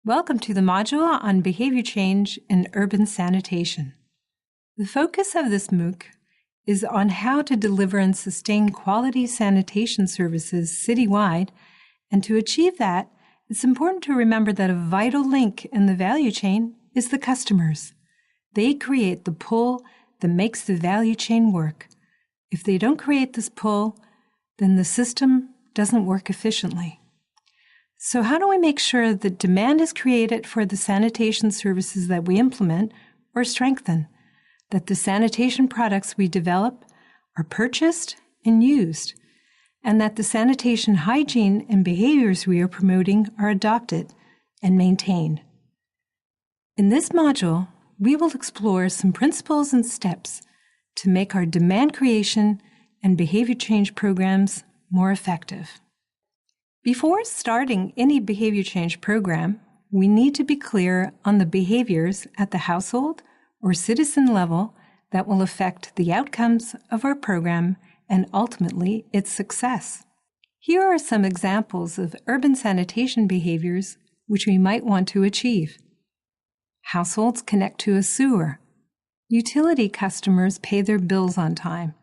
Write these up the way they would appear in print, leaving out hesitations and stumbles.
Welcome to the module on behavior change in urban sanitation. The focus of this MOOC is on how to deliver and sustain quality sanitation services citywide, and to achieve that, it's important to remember that a vital link in the value chain is the customers. They create the pull that makes the value chain work. If they don't create this pull, then the system doesn't work efficiently. So how do we make sure that demand is created for the sanitation services that we implement or strengthen, that the sanitation products we develop are purchased and used, and that the sanitation hygiene and behaviors we are promoting are adopted and maintained? In this module, we will explore some principles and steps to make our demand creation and behavior change programs more effective. Before starting any behavior change program, we need to be clear on the behaviors at the household or citizen level that will affect the outcomes of our program and ultimately its success. Here are some examples of urban sanitation behaviors which we might want to achieve. Households connect to a sewer. Utility customers pay their bills on time.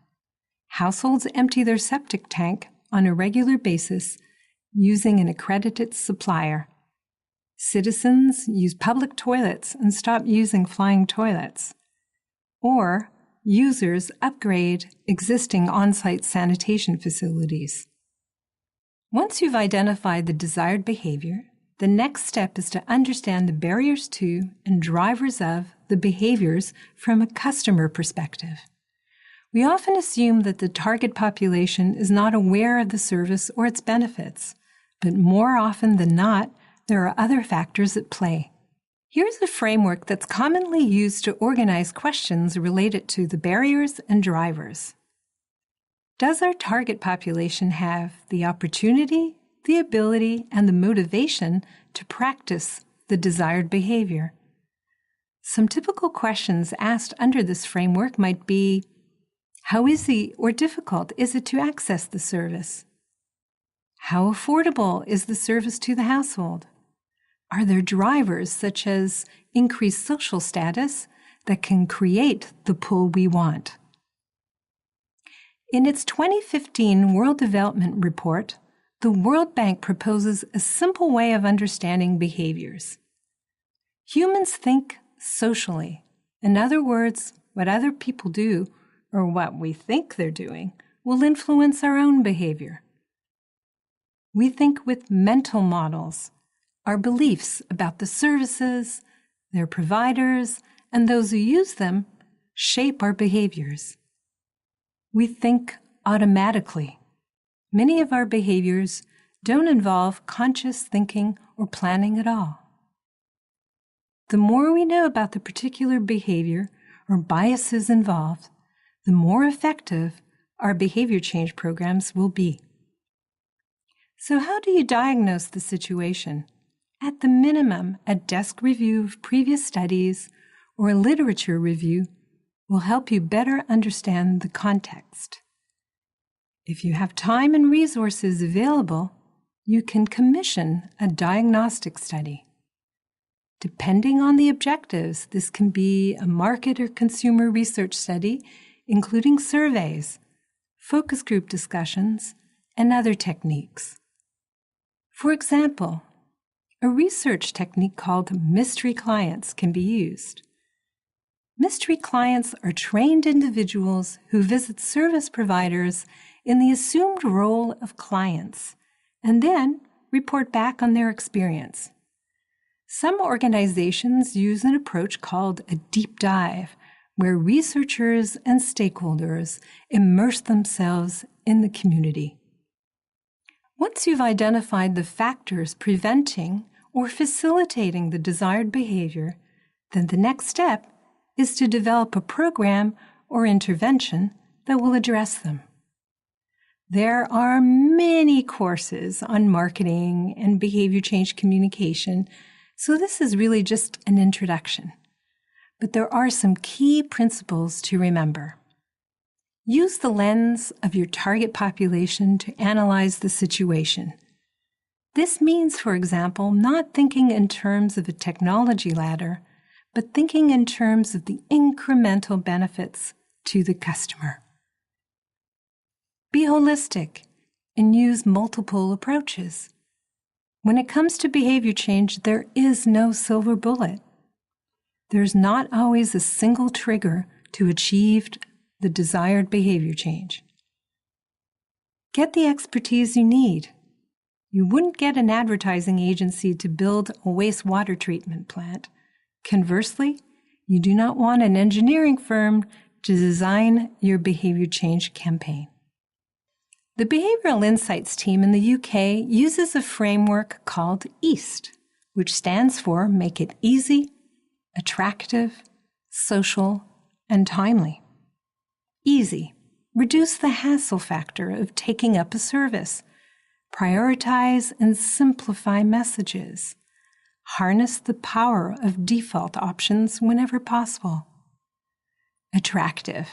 Households empty their septic tank on a regular basis using an accredited supplier. Citizens use public toilets and stop using flying toilets. Or users upgrade existing on-site sanitation facilities. Once you've identified the desired behavior, the next step is to understand the barriers to and drivers of the behaviors from a customer perspective. We often assume that the target population is not aware of the service or its benefits, but more often than not, there are other factors at play. Here's a framework that's commonly used to organize questions related to the barriers and drivers. Does our target population have the opportunity, the ability, and the motivation to practice the desired behavior? Some typical questions asked under this framework might be, how easy or difficult is it to access the service? How affordable is the service to the household? Are there drivers such as increased social status that can create the pull we want? In its 2015 World Development Report, the World Bank proposes a simple way of understanding behaviors. Humans think socially. In other words, what other people do, or what we think they're doing, will influence our own behavior. We think with mental models. Our beliefs about the services, their providers, and those who use them shape our behaviors. We think automatically. Many of our behaviors don't involve conscious thinking or planning at all. The more we know about the particular behavior or biases involved, the more effective our behavior change programs will be. So how do you diagnose the situation? At the minimum, a desk review of previous studies or a literature review will help you better understand the context. If you have time and resources available, you can commission a diagnostic study. Depending on the objectives, this can be a market or consumer research study, including surveys, focus group discussions, and other techniques. For example, a research technique called mystery clients can be used. Mystery clients are trained individuals who visit service providers in the assumed role of clients and then report back on their experience. Some organizations use an approach called a deep dive, where researchers and stakeholders immerse themselves in the community. Once you've identified the factors preventing or facilitating the desired behavior, then the next step is to develop a program or intervention that will address them. There are many courses on marketing and behavior change communication, so this is really just an introduction. But there are some key principles to remember. Use the lens of your target population to analyze the situation. This means, for example, not thinking in terms of a technology ladder, but thinking in terms of the incremental benefits to the customer. Be holistic and use multiple approaches. When it comes to behavior change, there is no silver bullet. There's not always a single trigger to achieve the desired behavior change. Get the expertise you need. You wouldn't get an advertising agency to build a wastewater treatment plant. Conversely, you do not want an engineering firm to design your behavior change campaign. The Behavioral Insights team in the UK uses a framework called EAST, which stands for Make It Easy, Attractive, Social, and Timely. Easy. Reduce the hassle factor of taking up a service. Prioritize and simplify messages. Harness the power of default options whenever possible. Attractive.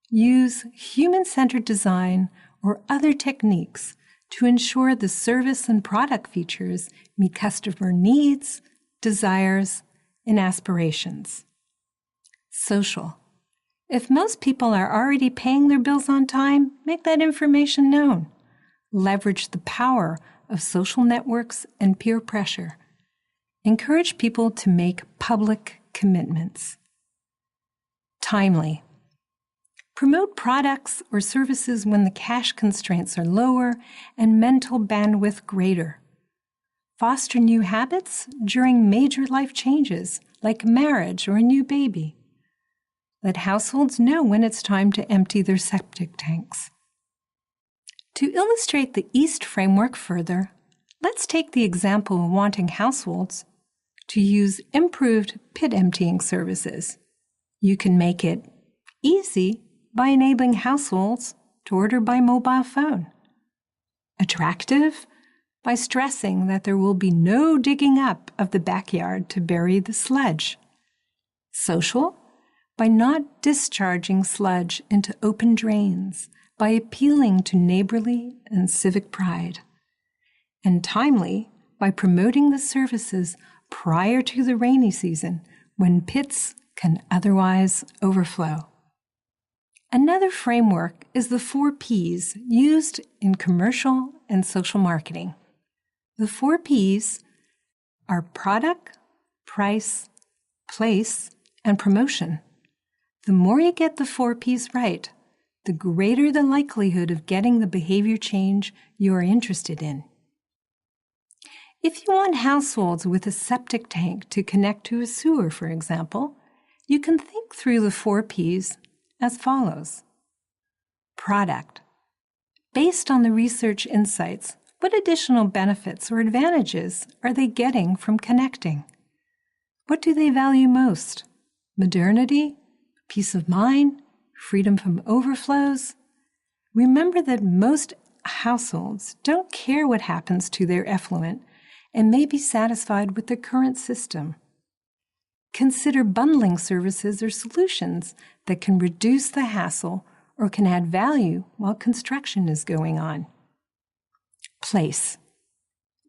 Use human-centered design or other techniques to ensure the service and product features meet customer needs, desires, and aspirations. Social. If most people are already paying their bills on time, make that information known. Leverage the power of social networks and peer pressure. Encourage people to make public commitments. Timely. Promote products or services when the cash constraints are lower and mental bandwidth greater. Foster new habits during major life changes, like marriage or a new baby. Let households know when it's time to empty their septic tanks. To illustrate the EAST framework further, let's take the example of wanting households to use improved pit emptying services. You can make it easy by enabling households to order by mobile phone. Attractive by stressing that there will be no digging up of the backyard to bury the sludge. Social by not discharging sludge into open drains, by appealing to neighborly and civic pride. And timely by promoting the services prior to the rainy season when pits can otherwise overflow. Another framework is the 4 Ps used in commercial and social marketing. The 4 Ps are product, price, place, and promotion. The more you get the 4 Ps right, the greater the likelihood of getting the behavior change you are interested in. If you want households with a septic tank to connect to a sewer, for example, you can think through the 4 Ps as follows. Product. Based on the research insights, what additional benefits or advantages are they getting from connecting? What do they value most? Modernity? Peace of mind? Freedom from overflows? Remember that most households don't care what happens to their effluent and may be satisfied with the current system. Consider bundling services or solutions that can reduce the hassle or can add value while construction is going on. Place.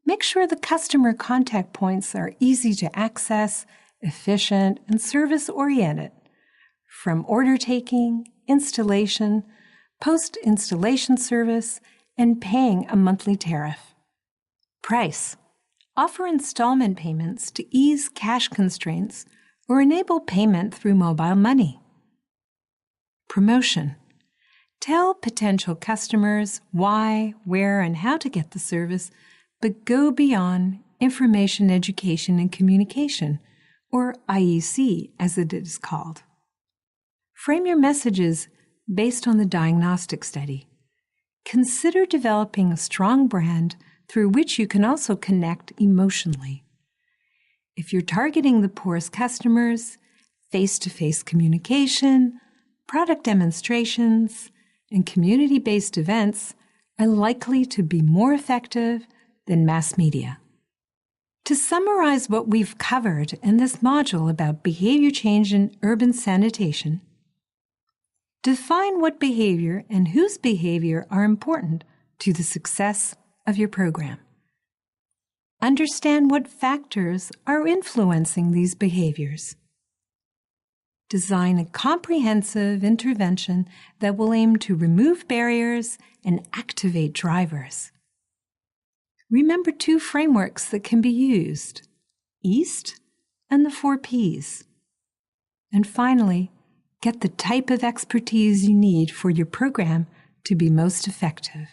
Make sure the customer contact points are easy to access, efficient, and service-oriented. From order taking, installation, post-installation service, and paying a monthly tariff. Price. Offer installment payments to ease cash constraints or enable payment through mobile money. Promotion. Tell potential customers why, where, and how to get the service, but go beyond information, education, and communication, or IEC as it is called. Frame your messages based on the diagnostic study. Consider developing a strong brand through which you can also connect emotionally. If you're targeting the poorest customers, face-to-face communication, product demonstrations, and community-based events are likely to be more effective than mass media. To summarize what we've covered in this module about behavior change in urban sanitation, define what behavior and whose behavior are important to the success of your program. Understand what factors are influencing these behaviors. Design a comprehensive intervention that will aim to remove barriers and activate drivers. Remember 2 frameworks that can be used: EAST and the 4 Ps. And finally, get the type of expertise you need for your program to be most effective.